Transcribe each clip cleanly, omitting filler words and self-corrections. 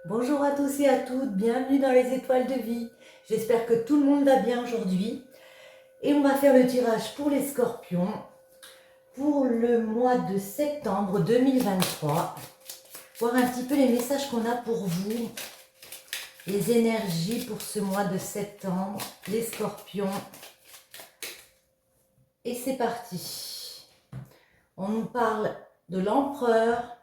Bonjour à tous et à toutes, bienvenue dans les étoiles de vie. J'espère que tout le monde va bien aujourd'hui. Et on va faire le tirage pour les scorpions pour le mois de septembre 2023. Voir un petit peu les messages qu'on a pour vous, les énergies pour ce mois de septembre, les scorpions. Et c'est parti. On nous parle de l'empereur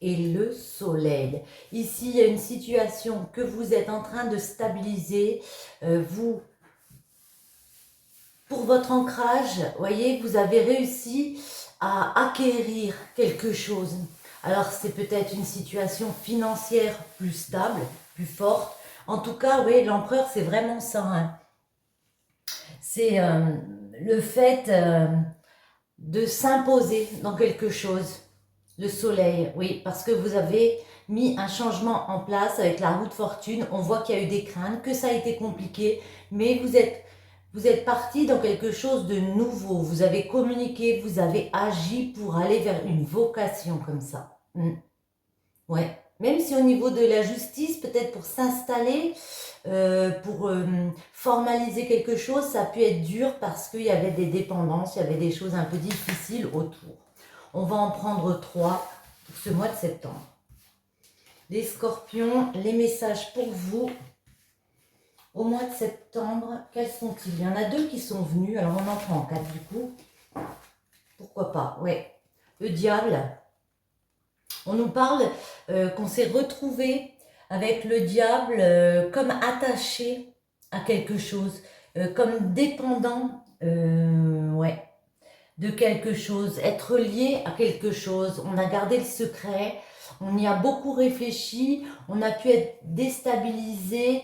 et le soleil. Ici, il y a une situation que vous êtes en train de stabiliser. Vous, pour votre ancrage, voyez, vous avez réussi à acquérir quelque chose. Alors, c'est peut-être une situation financière plus stable, plus forte. En tout cas, oui, l'empereur, c'est vraiment ça. Hein. C'est le fait de s'imposer dans quelque chose. Le soleil, oui, parce que vous avez mis un changement en place avec la roue de fortune. On voit qu'il y a eu des craintes, que ça a été compliqué, mais vous êtes parti dans quelque chose de nouveau. Vous avez communiqué, vous avez agi pour aller vers une vocation comme ça. Ouais. Même si au niveau de la justice, peut-être pour s'installer, pour formaliser quelque chose, ça a pu être dur parce qu'il y avait des dépendances, il y avait des choses un peu difficiles autour. On va en prendre 3 pour ce mois de septembre. Les scorpions, les messages pour vous au mois de septembre, quels sont-ils? Il y en a 2 qui sont venus, alors on en prend 4 du coup. Pourquoi pas, ouais. Le diable. On nous parle qu'on s'est retrouvé avec le diable comme attaché à quelque chose, comme dépendant, ouais, de quelque chose, être lié à quelque chose. On a gardé le secret, on y a beaucoup réfléchi, on a pu être déstabilisé,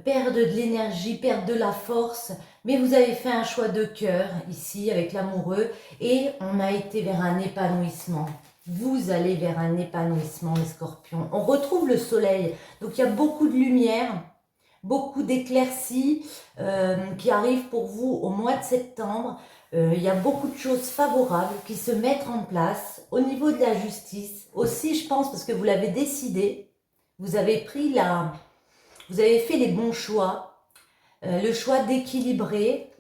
perdre de l'énergie, perdre de la force, mais vous avez fait un choix de cœur ici avec l'amoureux et on a été vers un épanouissement. Vous allez vers un épanouissement, les scorpions. On retrouve le soleil, donc il y a beaucoup de lumière, beaucoup d'éclaircies qui arrivent pour vous au mois de septembre. Il y a beaucoup de choses favorables qui se mettent en place au niveau de la justice. Aussi, je pense, parce que vous l'avez décidé, vous avez vous avez fait les bons choix, le choix d'équilibrer,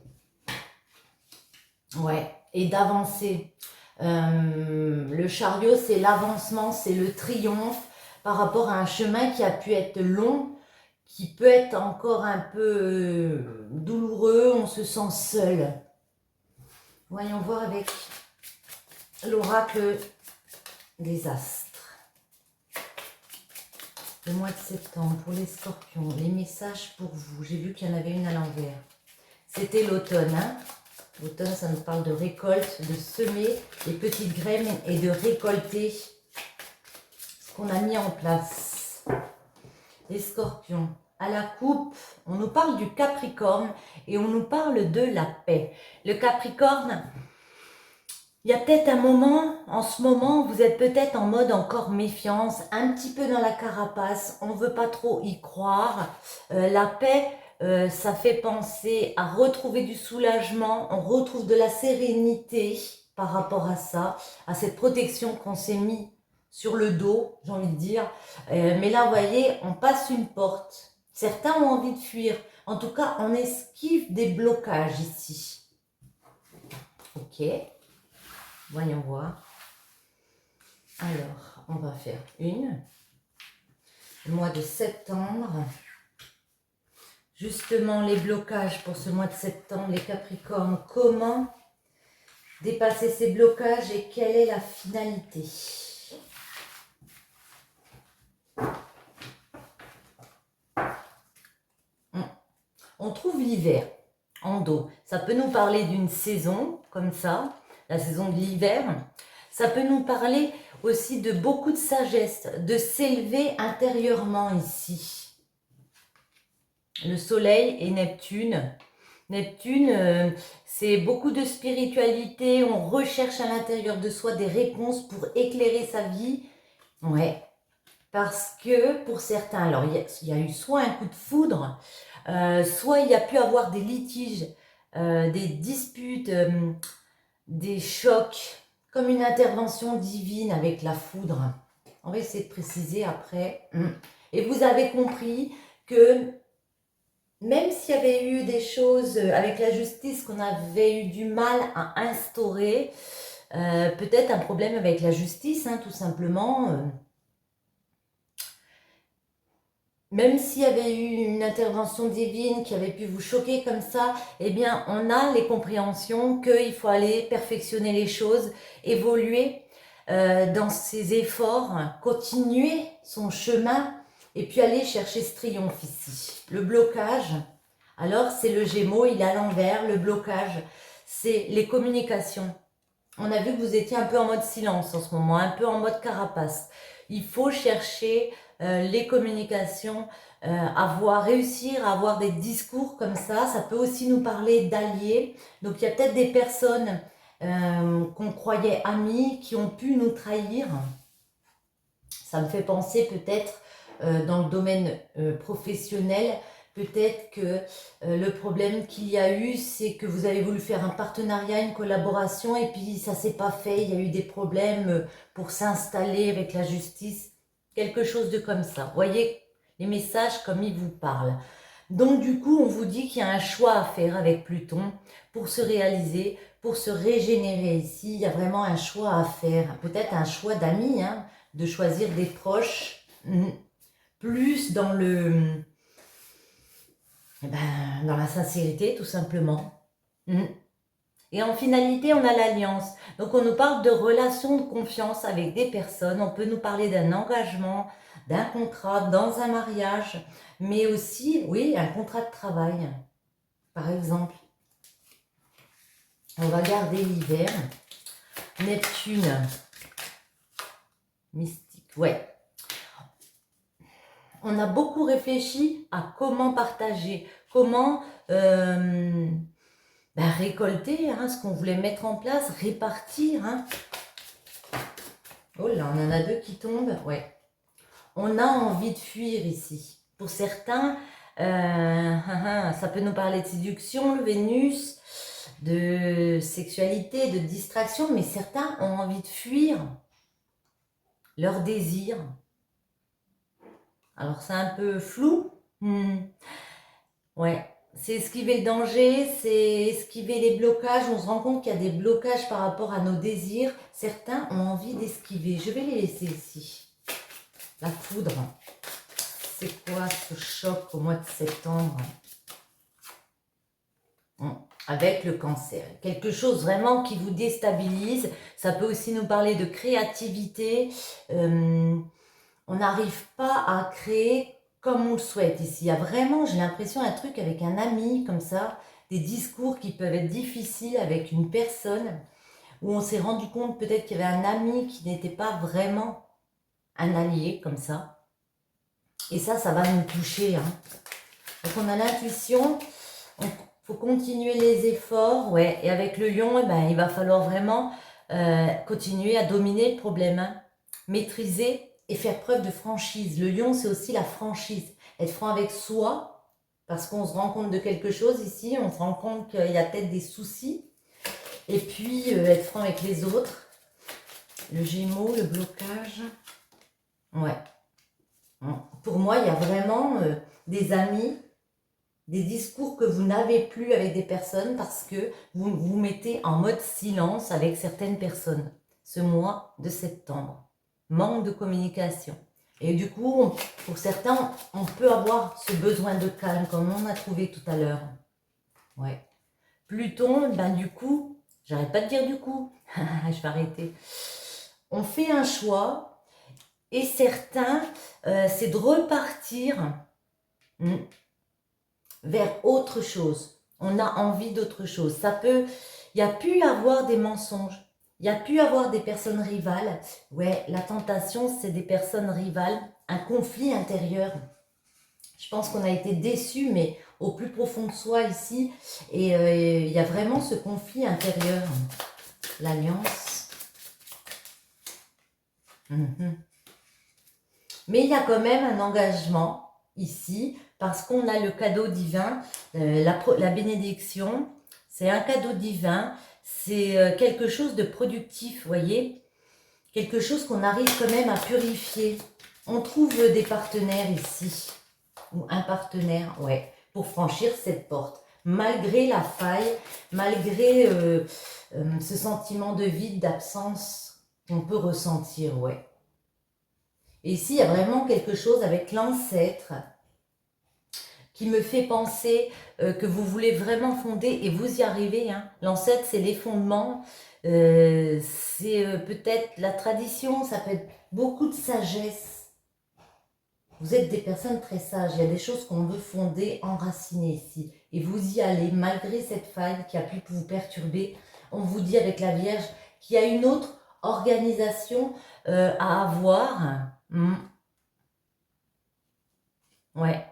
ouais, et d'avancer. Le chariot, c'est l'avancement, c'est le triomphe par rapport à un chemin qui a pu être long, qui peut être encore un peu douloureux, on se sent seul. Voyons voir avec l'oracle des astres. Le mois de septembre pour les scorpions, les messages pour vous. J'ai vu qu'il y en avait une à l'envers. C'était l'automne. Hein? L'automne, ça nous parle de récolte, de semer les petites graines et de récolter ce qu'on a mis en place. Les scorpions. À la coupe, on nous parle du Capricorne et on nous parle de la paix. Le Capricorne, il y a peut-être un moment, en ce moment, vous êtes peut-être en mode encore méfiance, un petit peu dans la carapace, on ne veut pas trop y croire. La paix, ça fait penser à retrouver du soulagement, on retrouve de la sérénité par rapport à ça, à cette protection qu'on s'est mis sur le dos, j'ai envie de dire. Mais là, vous voyez, on passe une porte. Certains ont envie de fuir. En tout cas, on esquive des blocages ici. Ok. Voyons voir. Alors, on va faire une. Le mois de septembre. Justement, les blocages pour ce mois de septembre, les Capricornes. Comment dépasser ces blocages et quelle est la finalité? On trouve l'hiver en dos. Ça peut nous parler d'une saison comme ça, la saison de l'hiver. Ça peut nous parler aussi de beaucoup de sagesse, de s'élever intérieurement ici. Le soleil et Neptune. Neptune, c'est beaucoup de spiritualité, on recherche à l'intérieur de soi des réponses pour éclairer sa vie. Ouais, parce que pour certains, alors il y a eu soit un coup de foudre, soit il y a pu avoir des litiges, des disputes, des chocs, comme une intervention divine avec la foudre. On va essayer de préciser après. Et vous avez compris que même s'il y avait eu des choses avec la justice qu'on avait eu du mal à instaurer, peut-être un problème avec la justice, hein, tout simplement. Même s'il y avait eu une intervention divine qui avait pu vous choquer comme ça, eh bien, on a les compréhensions qu'il faut aller perfectionner les choses, évoluer dans ses efforts, continuer son chemin et puis aller chercher ce triomphe ici. Le blocage, alors c'est le Gémeaux, il est à l'envers. Le blocage, c'est les communications. On a vu que vous étiez un peu en mode silence en ce moment, un peu en mode carapace. Il faut chercher les communications, réussir à avoir des discours comme ça. Ça peut aussi nous parler d'alliés. Donc il y a peut-être des personnes qu'on croyait amies qui ont pu nous trahir. Ça me fait penser peut-être dans le domaine professionnel, peut-être que le problème qu'il y a eu, c'est que vous avez voulu faire un partenariat, une collaboration, et puis ça s'est pas fait. Il y a eu des problèmes pour s'installer avec la justice, quelque chose de comme ça. Vous voyez les messages comme ils vous parlent. Donc du coup, on vous dit qu'il y a un choix à faire avec Pluton pour se réaliser, pour se régénérer ici. Il y a vraiment un choix à faire. Peut-être un choix d'amis, hein, de choisir des proches, plus dans dans la sincérité, tout simplement. Et en finalité, on a l'alliance. Donc on nous parle de relations de confiance avec des personnes. On peut nous parler d'un engagement, d'un contrat, dans un mariage, mais aussi, oui, un contrat de travail, par exemple. On va garder l'hiver. Neptune. Mystique, ouais. On a beaucoup réfléchi à comment partager, comment récolter ce qu'on voulait mettre en place, répartir. Oh là, on en a deux qui tombent, ouais. On a envie de fuir ici. Pour certains, ça peut nous parler de séduction, le Vénus, de sexualité, de distraction, mais certains ont envie de fuir leur désir. Alors c'est un peu flou. Ouais, c'est esquiver le danger, c'est esquiver les blocages. On se rend compte qu'il y a des blocages par rapport à nos désirs. Certains ont envie d'esquiver. Je vais les laisser ici. La foudre. C'est quoi ce choc au mois de septembre? Avec le cancer. Quelque chose vraiment qui vous déstabilise. Ça peut aussi nous parler de créativité. On n'arrive pas à créer comme on le souhaite ici. Il y a vraiment, j'ai l'impression, un truc avec un ami, comme ça, des discours qui peuvent être difficiles avec une personne, où on s'est rendu compte peut-être qu'il y avait un ami qui n'était pas vraiment un allié, comme ça. Et ça va nous toucher. Donc on a l'intuition, il faut continuer les efforts, ouais. Et avec le lion, il va falloir vraiment continuer à dominer le problème, maîtriser et faire preuve de franchise. Le lion, c'est aussi la franchise. Être franc avec soi, parce qu'on se rend compte de quelque chose ici, on se rend compte qu'il y a peut-être des soucis. Et puis, être franc avec les autres. Le Gémeaux, le blocage. Ouais. Pour moi, il y a vraiment des amis, des discours que vous n'avez plus avec des personnes parce que vous vous mettez en mode silence avec certaines personnes. Ce mois de septembre. Manque de communication. Et du coup, pour certains, on peut avoir ce besoin de calme, comme on a trouvé tout à l'heure. Ouais. Pluton, du coup, j'arrête pas de dire du coup, je vais arrêter. On fait un choix, et certains, c'est de repartir vers autre chose. On a envie d'autre chose. Ça peut, il y a pu y avoir des mensonges. Il y a pu avoir des personnes rivales. Ouais, la tentation, c'est des personnes rivales. Un conflit intérieur. Je pense qu'on a été déçus, mais au plus profond de soi ici. Et il y a vraiment ce conflit intérieur. L'alliance. Mais il y a quand même un engagement ici, parce qu'on a le cadeau divin, la bénédiction. C'est un cadeau divin. C'est quelque chose de productif, vous voyez, quelque chose qu'on arrive quand même à purifier. On trouve des partenaires ici, ou un partenaire, ouais, pour franchir cette porte. Malgré la faille, malgré ce sentiment de vide, d'absence qu'on peut ressentir, ouais. Et ici, il y a vraiment quelque chose avec l'ancêtre qui me fait penser que vous voulez vraiment fonder et vous y arrivez. Hein. L'ancêtre, c'est les fondements, c'est peut-être la tradition, ça peut être beaucoup de sagesse. Vous êtes des personnes très sages, il y a des choses qu'on veut fonder, enraciner ici. Et vous y allez, malgré cette faille qui a pu vous perturber. On vous dit avec la Vierge qu'il y a une autre organisation à avoir. Ouais.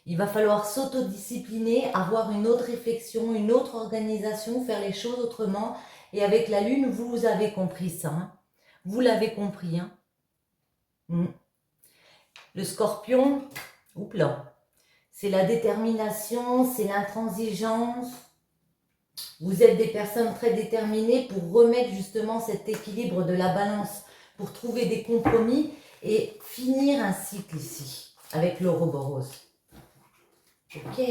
Il va falloir s'autodiscipliner, avoir une autre réflexion, une autre organisation, faire les choses autrement. Et avec la Lune, vous avez compris ça. Hein. Vous l'avez compris. Hein. Le Scorpion, c'est la détermination, c'est l'intransigeance. Vous êtes des personnes très déterminées pour remettre justement cet équilibre de la balance, pour trouver des compromis et finir un cycle ici, avec l'Ouroboros. Ok.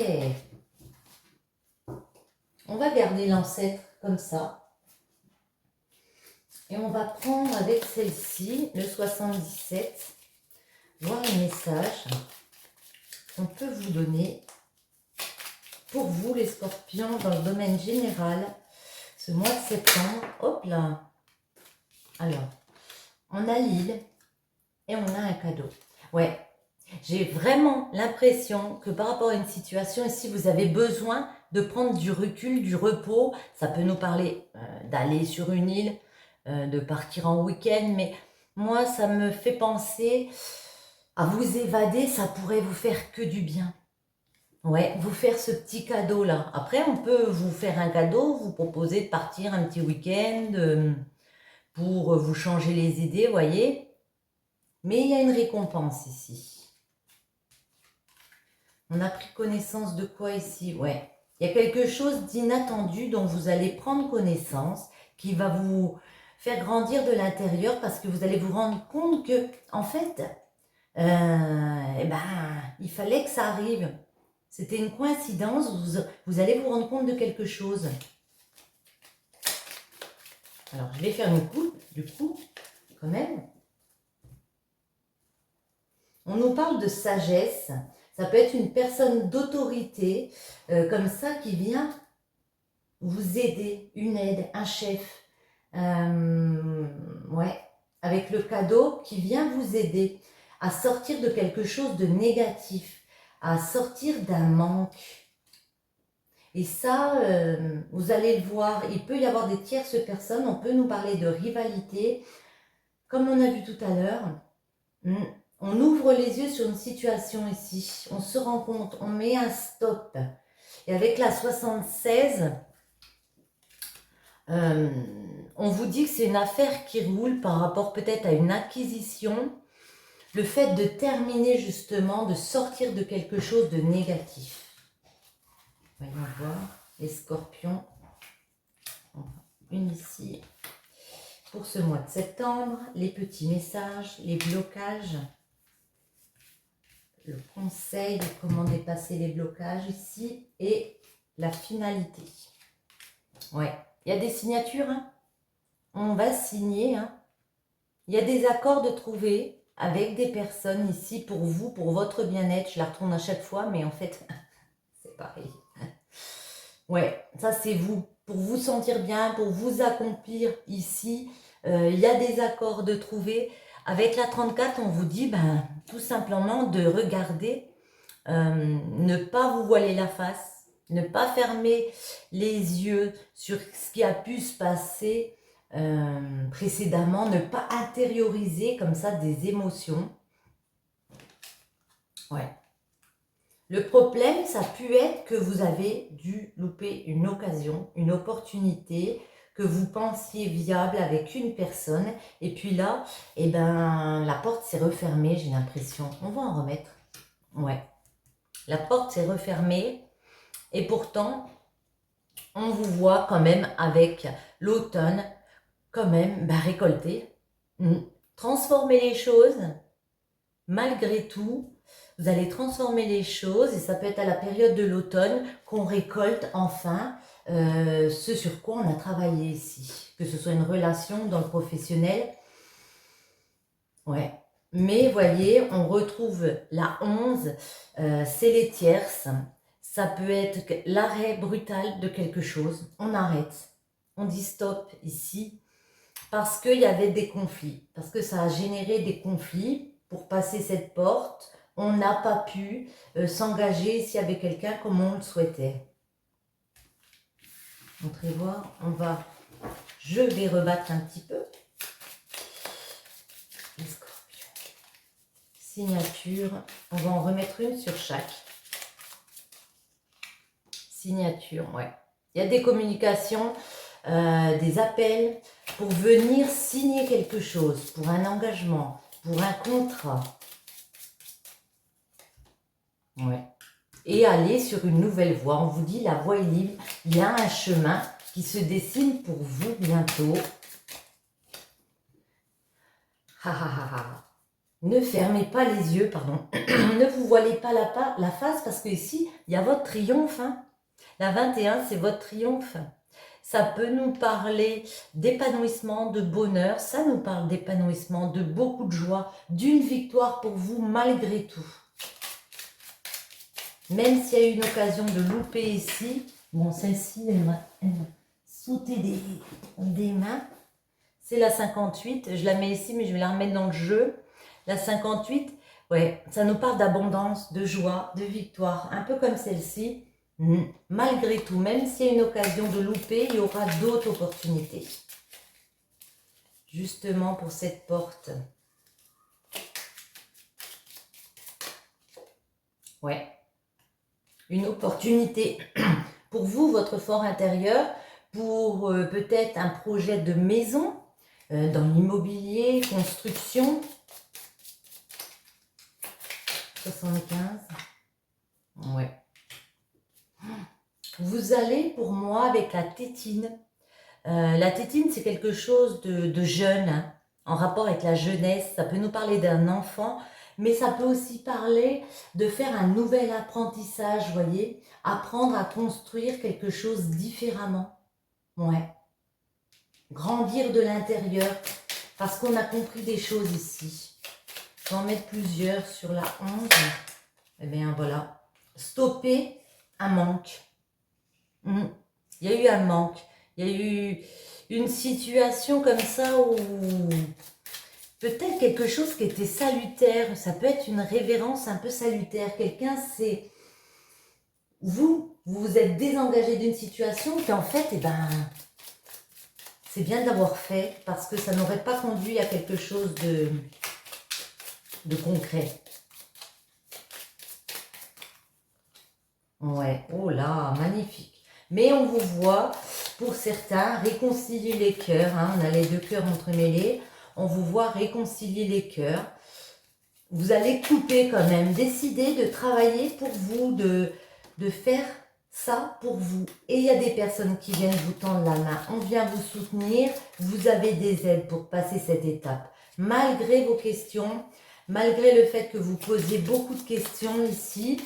On va garder l'ancêtre comme ça. Et on va prendre avec celle-ci, le 77, voir les messages qu'on peut vous donner pour vous les scorpions dans le domaine général ce mois de septembre. Hop là. Alors, on a l'île et on a un cadeau. Ouais, j'ai vraiment l'impression que par rapport à une situation ici, vous avez besoin de prendre du recul, du repos. Ça peut nous parler d'aller sur une île, de partir en week-end, mais moi, ça me fait penser à vous évader, ça pourrait vous faire que du bien. Ouais, vous faire ce petit cadeau-là. Après, on peut vous faire un cadeau, vous proposer de partir un petit week-end pour vous changer les idées, voyez. Mais il y a une récompense ici. On a pris connaissance de quoi ici? Ouais, il y a quelque chose d'inattendu dont vous allez prendre connaissance, qui va vous faire grandir de l'intérieur parce que vous allez vous rendre compte que, en fait, il fallait que ça arrive. C'était une coïncidence, vous allez vous rendre compte de quelque chose. Alors, je vais faire une coupe, du coup, quand même. On nous parle de sagesse. Ça peut être une personne d'autorité, comme ça, qui vient vous aider, une aide, un chef. Ouais, avec le cadeau qui vient vous aider à sortir de quelque chose de négatif, à sortir d'un manque. Et ça, vous allez le voir, il peut y avoir des tierces personnes, on peut nous parler de rivalité. Comme on a vu tout à l'heure, on ouvre les yeux sur une situation ici, on se rend compte, on met un stop. Et avec la 76, on vous dit que c'est une affaire qui roule par rapport peut-être à une acquisition. Le fait de terminer justement, de sortir de quelque chose de négatif. Voyons voir les scorpions. Une ici. Pour ce mois de septembre, les petits messages, les blocages. Le conseil de comment dépasser les blocages ici. Et la finalité. Ouais, il y a des signatures. Hein. On va signer. Hein. Il y a des accords de trouver avec des personnes ici pour vous, pour votre bien-être. Je la retourne à chaque fois, mais en fait, c'est pareil. Ouais, ça c'est vous. Pour vous sentir bien, pour vous accomplir ici, il y a des accords de trouver. Avec la 34, on vous dit tout simplement de regarder, ne pas vous voiler la face, ne pas fermer les yeux sur ce qui a pu se passer précédemment, ne pas intérioriser comme ça des émotions. Ouais. Le problème, ça a pu être que vous avez dû louper une occasion, une opportunité que vous pensiez viable avec une personne. Et puis là, la porte s'est refermée, j'ai l'impression. On va en remettre. Ouais. La porte s'est refermée. Et pourtant, on vous voit quand même avec l'automne, quand même, récolter. Transformer les choses. malgré tout, vous allez transformer les choses et ça peut être à la période de l'automne qu'on récolte enfin ce sur quoi on a travaillé ici. Que ce soit une relation dans le professionnel. Ouais. Mais voyez, on retrouve la 11, c'est les tierces. Ça peut être l'arrêt brutal de quelque chose. On arrête. On dit stop ici parce qu'il y avait des conflits. Parce que ça a généré des conflits pour passer cette porte. On n'a pas pu s'engager s'il y avait quelqu'un comme on le souhaitait. Montrez-voir, je vais rebattre un petit peu. Les scorpions. Signature, on va en remettre une sur chaque. Signature, ouais. Il y a des communications, des appels pour venir signer quelque chose, pour un engagement, pour un contrat. Ouais. Et aller sur une nouvelle voie. On vous dit, la voie est libre. Il y a un chemin qui se dessine pour vous bientôt. Ha ha ha ha. Ne fermez pas les yeux, pardon. Ne vous voilez pas la face parce que ici, il y a votre triomphe. Hein. La 21, c'est votre triomphe. Ça peut nous parler d'épanouissement, de bonheur. Ça nous parle d'épanouissement, de beaucoup de joie, d'une victoire pour vous malgré tout. Même s'il y a eu une occasion de louper ici, bon, celle-ci, elle va sauter des mains. C'est la 58, je la mets ici, mais je vais la remettre dans le jeu. La 58, ouais, ça nous parle d'abondance, de joie, de victoire, un peu comme celle-ci. Malgré tout, même s'il y a une occasion de louper, il y aura d'autres opportunités. Justement pour cette porte. Ouais. Une opportunité pour vous, votre fort intérieur, pour peut-être un projet de maison, dans l'immobilier, construction. 75. Ouais. Vous allez, pour moi, avec la tétine. La tétine, c'est quelque chose de jeune, hein, en rapport avec la jeunesse. Ça peut nous parler d'un enfant, mais ça peut aussi parler de faire un nouvel apprentissage, vous voyez. Apprendre à construire quelque chose différemment. Ouais. Grandir de l'intérieur, parce qu'on a compris des choses ici. Je vais en mettre plusieurs sur la 11. Eh bien, voilà. Stopper un manque. Il y a eu un manque. Il y a eu une situation comme ça où peut-être quelque chose qui était salutaire. Ça peut être une révérence un peu salutaire. Quelqu'un, c'est... Vous vous êtes désengagé d'une situation qui en fait, eh ben, c'est bien d'avoir fait parce que ça n'aurait pas conduit à quelque chose de concret. Ouais, oh là, magnifique. Mais on vous voit, pour certains, réconcilier les cœurs. Hein, on a les deux cœurs entremêlés. On vous voit réconcilier les cœurs. Vous allez couper quand même, décider de travailler pour vous, de faire ça pour vous. Et il y a des personnes qui viennent vous tendre la main. On vient vous soutenir. Vous avez des aides pour passer cette étape. Malgré vos questions, malgré le fait que vous posiez beaucoup de questions ici,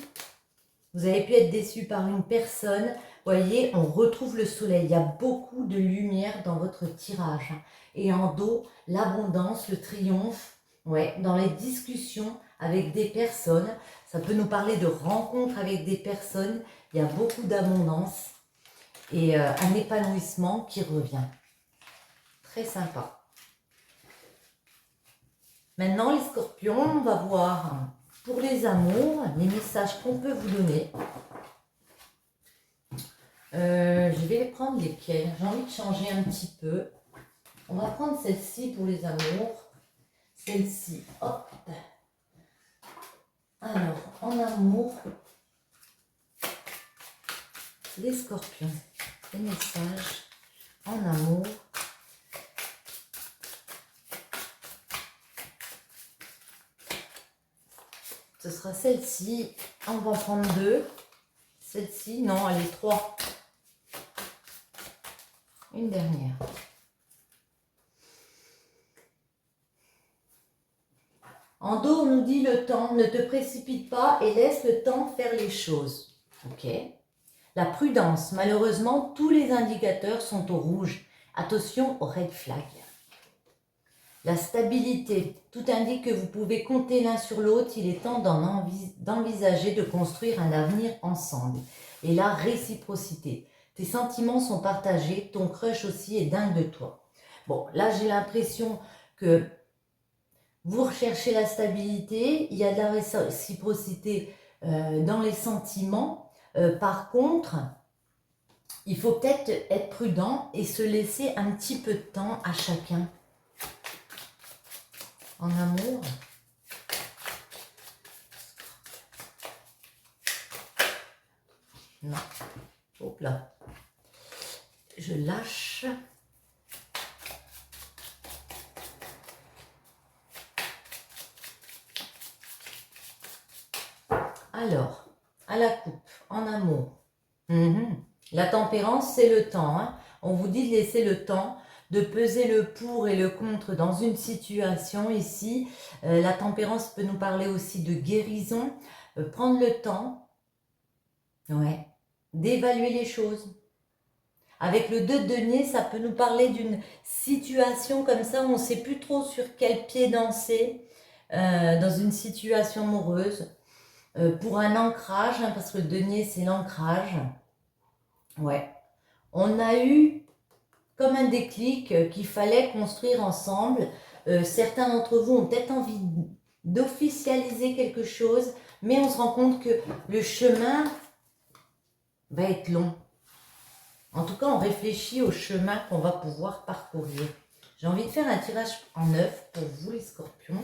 vous avez pu être déçu par une personne. Voyez, on retrouve le soleil. Il y a beaucoup de lumière dans votre tirage. Et en dos, l'abondance, le triomphe. Ouais, dans les discussions avec des personnes. Ça peut nous parler de rencontres avec des personnes. Il y a beaucoup d'abondance. Et un épanouissement qui revient. Très sympa. Maintenant, les scorpions, on va voir... Pour les amours, les messages qu'on peut vous donner. Je vais les prendre lesquels. J'ai envie de changer un petit peu. On va prendre celle-ci pour les amours. Celle-ci, hop. Alors, en amour, les scorpions. Les messages en amour. Ce sera celle-ci. On va en prendre deux. Celle-ci, non, elle est trois. Une dernière. En dos, on nous dit le temps, ne te précipite pas et laisse le temps faire les choses. Ok. La prudence, malheureusement, tous les indicateurs sont au rouge. Attention aux red flags. La stabilité, tout indique que vous pouvez compter l'un sur l'autre, il est temps d'envisager de construire un avenir ensemble. Et la réciprocité, tes sentiments sont partagés, ton crush aussi est dingue de toi. Bon, là j'ai l'impression que vous recherchez la stabilité, il y a de la réciprocité dans les sentiments. Par contre, il faut peut-être être prudent et se laisser un petit peu de temps à chacun. En amour. Non. Hop là. Je lâche. Alors, à la coupe, en amour. La tempérance, c'est le temps. Hein. On vous dit de laisser le temps, de peser le pour et le contre dans une situation ici. La tempérance peut nous parler aussi de guérison. Prendre le temps, ouais, d'évaluer les choses. Avec le 2 de denier, ça peut nous parler d'une situation comme ça où on ne sait plus trop sur quel pied danser dans une situation amoureuse. Pour un ancrage, hein, parce que le denier, c'est l'ancrage. Ouais. On a eu comme un déclic qu'il fallait construire ensemble. Certains d'entre vous ont peut-être envie d'officialiser quelque chose, mais on se rend compte que le chemin va être long. En tout cas, on réfléchit au chemin qu'on va pouvoir parcourir. J'ai envie de faire un tirage en 9 pour vous les scorpions.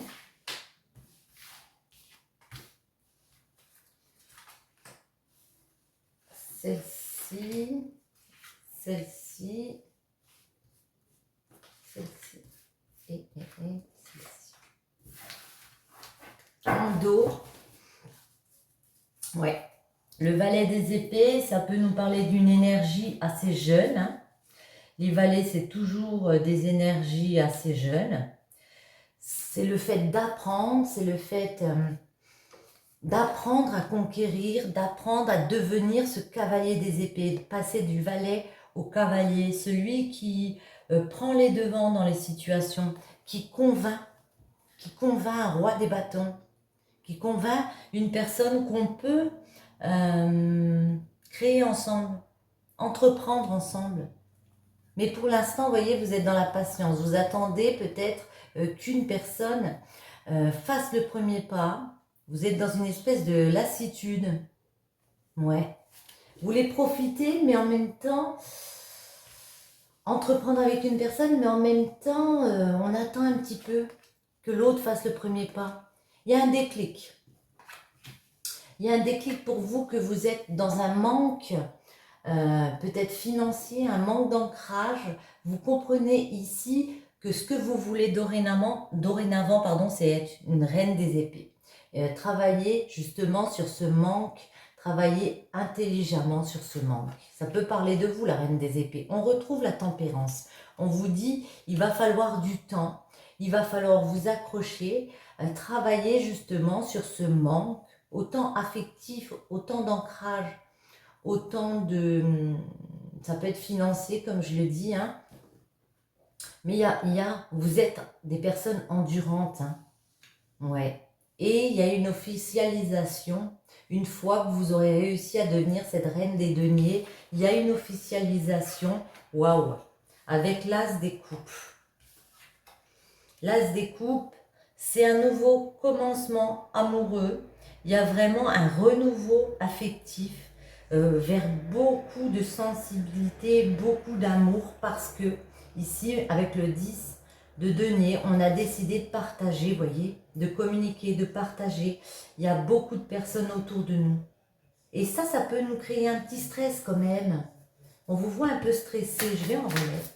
Celle-ci, celle-ci, celle-ci et celle-ci. En dos, ouais. Le valet des épées, ça peut nous parler d'une énergie assez jeune. Hein. Les valets, c'est toujours des énergies assez jeunes. C'est le fait d'apprendre, c'est le fait d'apprendre à conquérir, d'apprendre à devenir ce cavalier des épées, de passer du valet au cavalier, celui qui prend les devants dans les situations, qui convainc un roi des bâtons, qui convainc une personne qu'on peut créer ensemble, entreprendre ensemble. Mais pour l'instant, vous voyez, vous êtes dans la patience. Vous attendez peut-être qu'une personne fasse le premier pas. Vous êtes dans une espèce de lassitude. Ouais. Vous voulez profiter, mais en même temps, entreprendre avec une personne, mais en même temps, on attend un petit peu que l'autre fasse le premier pas. Il y a un déclic. Il y a un déclic pour vous que vous êtes dans un manque, peut-être financier, un manque d'ancrage. Vous comprenez ici que ce que vous voulez dorénavant, c'est être une reine des épées. Travailler justement sur ce manque, travailler intelligemment sur ce manque. Ça peut parler de vous, la reine des épées. On retrouve la tempérance. On vous dit, il va falloir du temps, il va falloir vous accrocher, travailler justement sur ce manque, autant affectif, autant d'ancrage, autant de... Ça peut être financier, comme je le dis, hein. Mais vous êtes des personnes endurantes, hein. Ouais. Et il y a une officialisation. Une fois que vous aurez réussi à devenir cette reine des deniers, il y a une officialisation. Waouh! Avec l'as des coupes. L'as des coupes, c'est un nouveau commencement amoureux. Il y a vraiment un renouveau affectif vers beaucoup de sensibilité, beaucoup d'amour, parce que ici, avec le 10 de denier, on a décidé de partager, vous voyez, de communiquer, de partager. Il y a beaucoup de personnes autour de nous. Et ça peut nous créer un petit stress quand même. On vous voit un peu stressé. Je vais en remettre.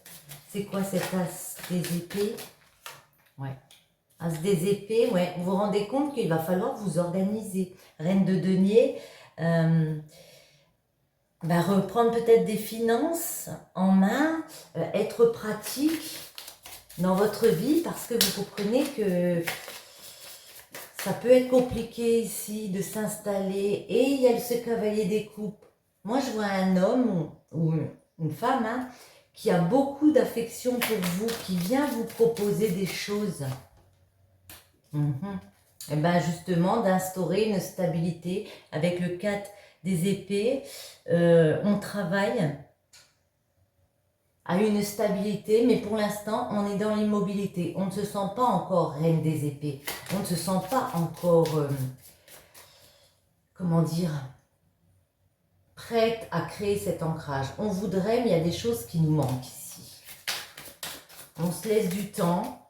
C'est quoi cet as des épées? Ouais. As des épées, ouais. Vous vous rendez compte qu'il va falloir vous organiser. Reine de denier, reprendre peut-être des finances en main, être pratique dans votre vie, parce que vous comprenez que Ça peut être compliqué ici de s'installer. Et il y a ce cavalier des coupes. Moi, je vois un homme ou une femme hein, qui a beaucoup d'affection pour vous, qui vient vous proposer des choses. Et bien justement, d'instaurer une stabilité avec le 4 des épées. On travaille à une stabilité, mais pour l'instant, on est dans l'immobilité. On ne se sent pas encore reine des épées. On ne se sent pas encore, comment dire, prête à créer cet ancrage. On voudrait, mais il y a des choses qui nous manquent ici. On se laisse du temps.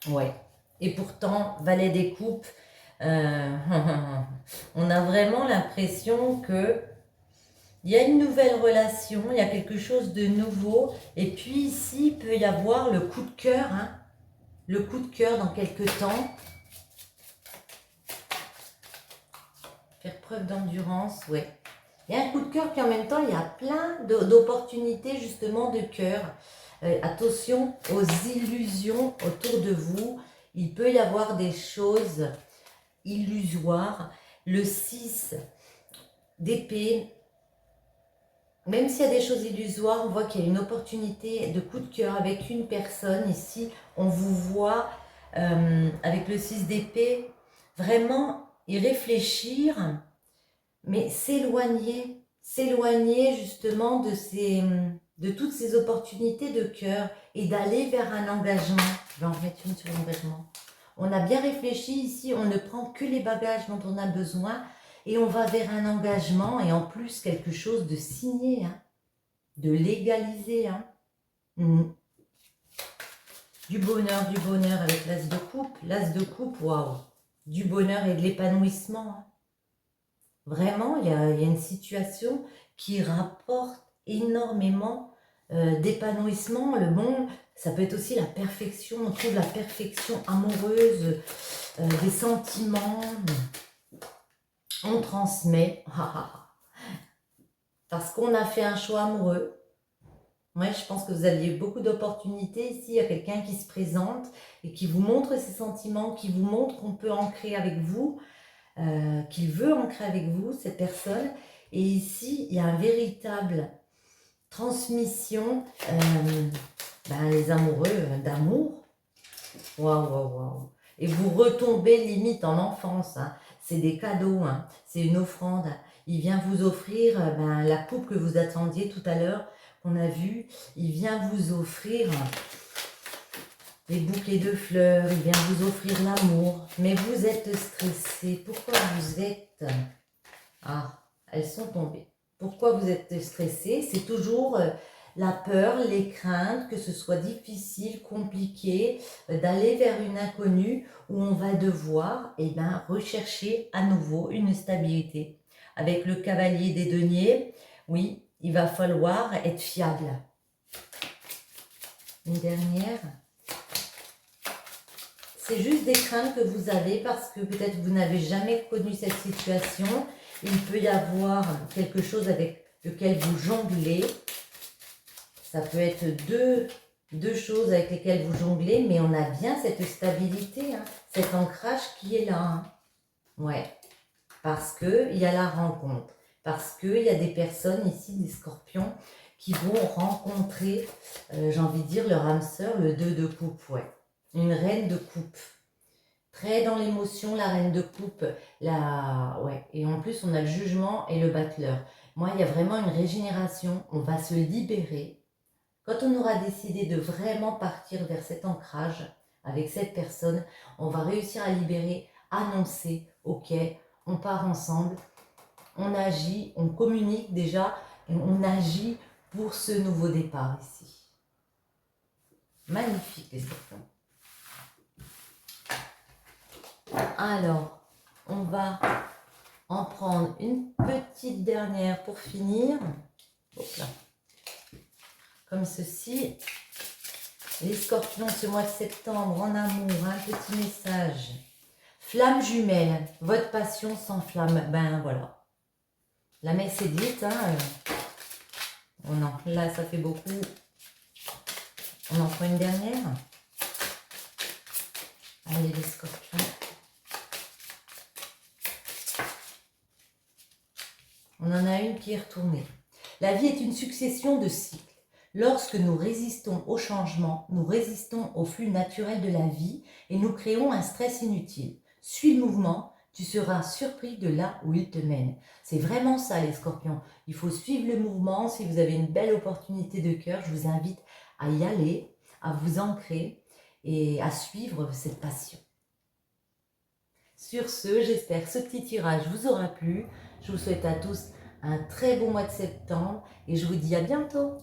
Ouais. Et pourtant, valet des coupes, on a vraiment l'impression que il y a une nouvelle relation, il y a quelque chose de nouveau. Et puis ici, il peut y avoir le coup de cœur. Hein, le coup de cœur dans quelques temps. Faire preuve d'endurance, ouais. Il y a un coup de cœur, puis en même temps, il y a plein d'opportunités justement de cœur. Attention aux illusions autour de vous. Il peut y avoir des choses illusoires. Le 6 d'épée, même s'il y a des choses illusoires, on voit qu'il y a une opportunité de coup de cœur avec une personne. Ici, on vous voit avec le 6 d'épée vraiment y réfléchir, mais s'éloigner justement de toutes ces opportunités de cœur et d'aller vers un engagement. Je vais en mettre une sur l'engagement. On a bien réfléchi ici, on ne prend que les bagages dont on a besoin et on va vers un engagement et en plus quelque chose de signé, hein, de légalisé. Hein. Du bonheur avec l'as de coupe. L'as de coupe, waouh, du bonheur et de l'épanouissement. Hein. Vraiment, il y a une situation qui rapporte énormément d'épanouissement. Le bon, ça peut être aussi la perfection. On trouve la perfection amoureuse, des sentiments. On transmet. Parce qu'on a fait un choix amoureux. Ouais, je pense que vous aviez beaucoup d'opportunités ici. Il y a quelqu'un qui se présente et qui vous montre ses sentiments, qui vous montre qu'on peut ancrer avec vous. Qu'il veut ancrer avec vous, cette personne. Et ici, il y a une véritable transmission, les amoureux d'amour. Waouh, waouh, waouh. Et vous retombez limite en enfance. Hein. C'est des cadeaux, hein. C'est une offrande. Il vient vous offrir la coupe que vous attendiez tout à l'heure, qu'on a vu. Il vient vous offrir des bouquets de fleurs, il vient vous offrir l'amour, mais vous êtes stressé. Pourquoi vous êtes... Ah, elles sont tombées. Pourquoi vous êtes stressé? C'est toujours la peur, les craintes, que ce soit difficile, compliqué, d'aller vers une inconnue où on va devoir rechercher à nouveau une stabilité. Avec le cavalier des deniers, oui, il va falloir être fiable. Une dernière... C'est juste des craintes que vous avez parce que peut-être vous n'avez jamais connu cette situation. Il peut y avoir quelque chose avec lequel vous jonglez. Ça peut être deux choses avec lesquelles vous jonglez, mais on a bien cette stabilité, hein, cet ancrage qui est là. Hein. Ouais, parce qu'il y a la rencontre, parce qu'il y a des personnes ici, des scorpions, qui vont rencontrer, j'ai envie de dire, leur âme sœur, le 2 de coupe, ouais. Une reine de coupe. Très dans l'émotion, la reine de coupe. Ouais. Et en plus, on a le jugement et le battleur. Moi, il y a vraiment une régénération. On va se libérer. Quand on aura décidé de vraiment partir vers cet ancrage avec cette personne, on va réussir à libérer, annoncer, ok, on part ensemble, on agit, on communique déjà, et on agit pour ce nouveau départ ici. Magnifique les scorpions. Alors, on va en prendre une petite dernière pour finir. Hop là. Comme ceci. Les scorpions, ce mois de septembre, en amour, un petit message. Flamme jumelle, votre passion s'enflamme. Ben voilà. La messe est dite. Hein. Oh non, là ça fait beaucoup. On en prend une dernière. Allez les scorpions. On en a une qui est retournée. La vie est une succession de cycles. Lorsque nous résistons au changement, nous résistons au flux naturel de la vie et nous créons un stress inutile. Suis le mouvement, tu seras surpris de là où il te mène. C'est vraiment ça les scorpions. Il faut suivre le mouvement. Si vous avez une belle opportunité de cœur, je vous invite à y aller, à vous ancrer et à suivre cette passion. Sur ce, j'espère que ce petit tirage vous aura plu. Je vous souhaite à tous un très bon mois de septembre et je vous dis à bientôt.